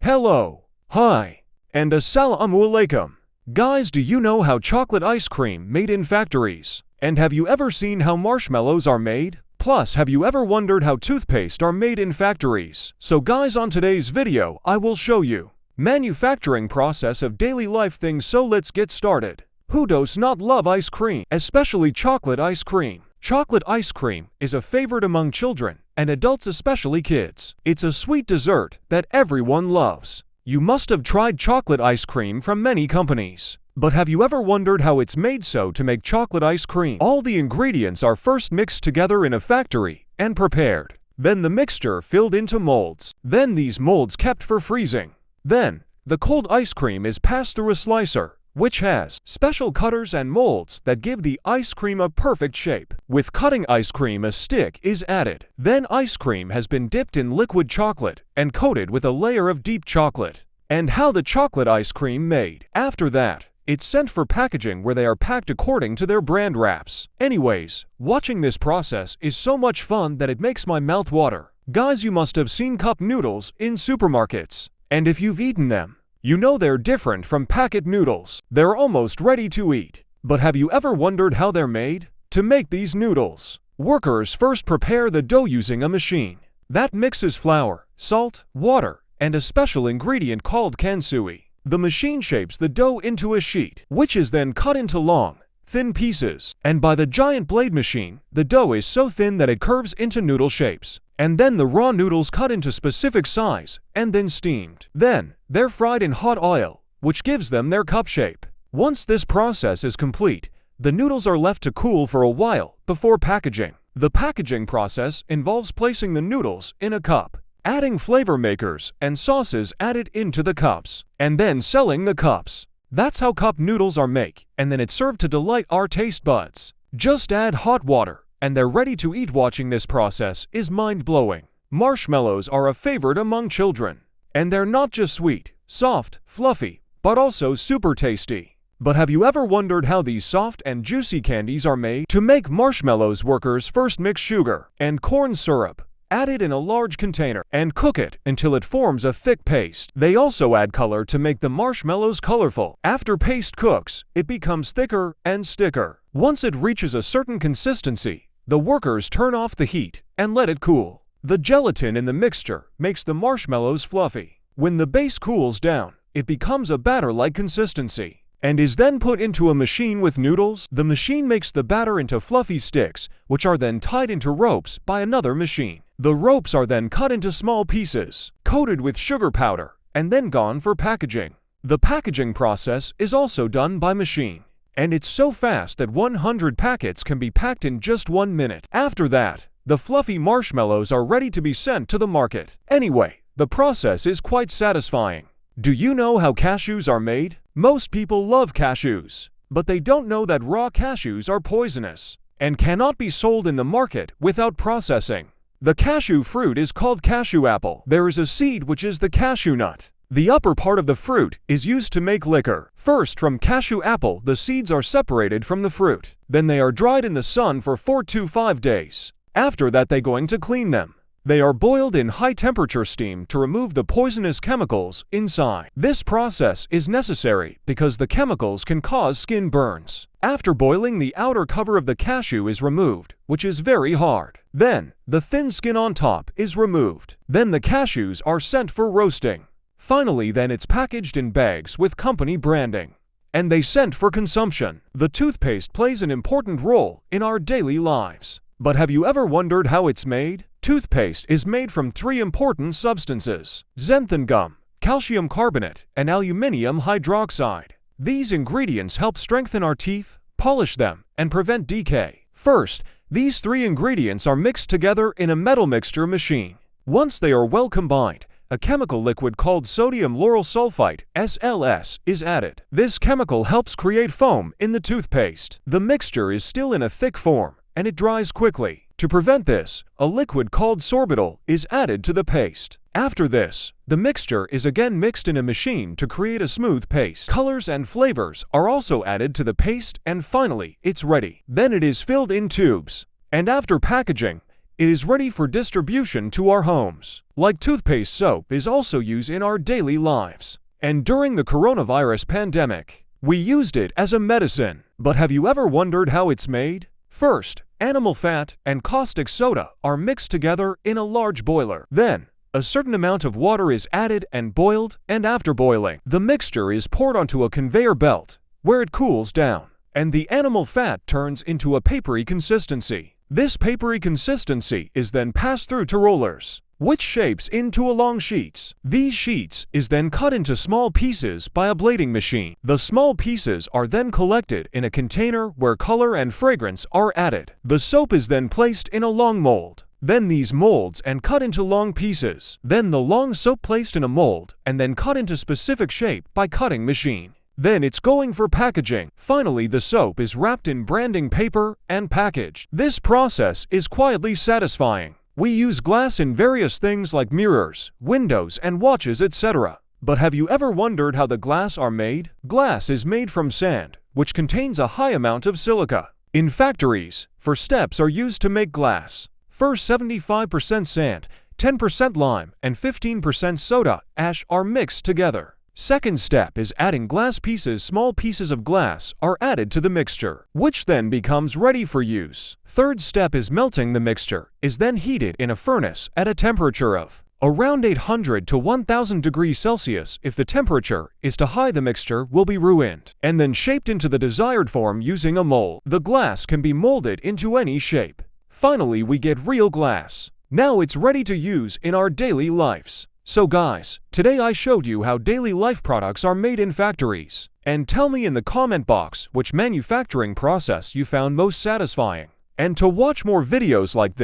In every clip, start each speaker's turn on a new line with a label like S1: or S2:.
S1: Hello, hi, and assalamu alaikum. Guys, do you know how chocolate ice cream made in factories? And have you ever seen how marshmallows are made? Plus, have you ever wondered how toothpaste are made in factories? So guys, on today's video, I will show you manufacturing process of daily life things. So let's get started. Who does not love ice cream, especially chocolate ice cream? Chocolate ice cream is a favorite among children and adults, especially kids. It's a sweet dessert that everyone loves. You must have tried chocolate ice cream from many companies. But have you ever wondered how it's made? So to make chocolate ice cream, all the ingredients are first mixed together in a factory and prepared. Then the mixture filled into molds. Then these molds kept for freezing. Then the cold ice cream is passed through a slicer, which has special cutters and molds that give the ice cream a perfect shape. With cutting ice cream, a stick is added. Then ice cream has been dipped in liquid chocolate and coated with a layer of deep chocolate. And how the chocolate ice cream made. After that, it's sent for packaging where they are packed according to their brand wraps. Anyways, watching this process is so much fun that it makes my mouth water. Guys, you must have seen cup noodles in supermarkets. And if you've eaten them, you know they're different from packet noodles. They're almost ready to eat. But have you ever wondered how they're made? To make these noodles, workers first prepare the dough using a machine that mixes flour, salt, water, and a special ingredient called kansui. The machine shapes the dough into a sheet, which is then cut into long, thin pieces. And by the giant blade machine, the dough is so thin that it curves into noodle shapes. And then the raw noodles cut into specific size and then steamed. Then they're fried in hot oil, which gives them their cup shape. Once this process is complete, the noodles are left to cool for a while before packaging. The packaging process involves placing the noodles in a cup, adding flavor makers and sauces added into the cups, and then selling the cups. That's how cup noodles are made, and then it's served to delight our taste buds. Just add hot water, and they're ready to eat. Watching this process is mind-blowing. Marshmallows are a favorite among children, and they're not just sweet, soft, fluffy, but also super tasty. But have you ever wondered how these soft and juicy candies are made? To make marshmallows, workers first mix sugar and corn syrup, add it in a large container, and cook it until it forms a thick paste. They also add color to make the marshmallows colorful. After paste cooks, it becomes thicker and sticker. Once it reaches a certain consistency, the workers turn off the heat and let it cool. The gelatin in the mixture makes the marshmallows fluffy. When the base cools down, it becomes a batter-like consistency and is then put into a machine with noodles. The machine makes the batter into fluffy sticks, which are then tied into ropes by another machine. The ropes are then cut into small pieces, coated with sugar powder, and then gone for packaging. The packaging process is also done by machine, and it's so fast that 100 packets can be packed in just 1 minute. After that, the fluffy marshmallows are ready to be sent to the market. Anyway, the process is quite satisfying. Do you know how cashews are made? Most people love cashews, but they don't know that raw cashews are poisonous and cannot be sold in the market without processing. The cashew fruit is called cashew apple. There is a seed which is the cashew nut. The upper part of the fruit is used to make liquor. First, from cashew apple, the seeds are separated from the fruit. Then they are dried in the sun for 4 to 5 days. After that, they going to clean them. They are boiled in high-temperature steam to remove the poisonous chemicals inside. This process is necessary because the chemicals can cause skin burns. After boiling, the outer cover of the cashew is removed, which is very hard. Then, the thin skin on top is removed. Then the cashews are sent for roasting. Finally, then it's packaged in bags with company branding, and they sent for consumption. The toothpaste plays an important role in our daily lives. But have you ever wondered how it's made? Toothpaste is made from 3 important substances: xanthan gum, calcium carbonate, and aluminium hydroxide. These ingredients help strengthen our teeth, polish them, and prevent decay. First, these 3 ingredients are mixed together in a metal mixture machine. Once they are well combined, a chemical liquid called sodium lauryl sulfite (SLS) is added. This chemical helps create foam in the toothpaste. The mixture is still in a thick form, and it dries quickly. To prevent this, a liquid called sorbitol is added to the paste. After this, the mixture is again mixed in a machine to create a smooth paste. Colors and flavors are also added to the paste, and finally, it's ready. Then it is filled in tubes, and after packaging, it is ready for distribution to our homes. Like toothpaste, soap is also used in our daily lives. And during the coronavirus pandemic, we used it as a medicine. But have you ever wondered how it's made? First, animal fat and caustic soda are mixed together in a large boiler. Then, a certain amount of water is added and boiled, and after boiling, the mixture is poured onto a conveyor belt, where it cools down, and the animal fat turns into a papery consistency. This papery consistency is then passed through to rollers, which shapes into long sheets. These sheets is then cut into small pieces by a blading machine. The small pieces are then collected in a container where color and fragrance are added. The soap is then placed in a long mold. Then these molds and cut into long pieces. Then the long soap placed in a mold and then cut into specific shape by cutting machine. Then it's going for packaging. Finally, the soap is wrapped in branding paper and packaged. This process is quietly satisfying. We use glass in various things like mirrors, windows, and watches, etc. But have you ever wondered how the glass are made? Glass is made from sand, which contains a high amount of silica. In factories, 4 steps are used to make glass. First, 75% sand, 10% lime, and 15% soda ash are mixed together. Second step is adding glass pieces. Small pieces of glass are added to the mixture, which then becomes ready for use. Third step is melting. The mixture is then heated in a furnace at a temperature of around 800 to 1000 degrees Celsius. If the temperature is too high, the mixture will be ruined, and then shaped into the desired form using a mold. The glass can be molded into any shape. Finally, we get real glass. Now it's ready to use in our daily lives. So guys, today I showed you how daily life products are made in factories. And tell me in the comment box which manufacturing process you found most satisfying. And to watch more videos like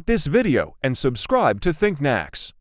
S1: this video and subscribe to Knacks.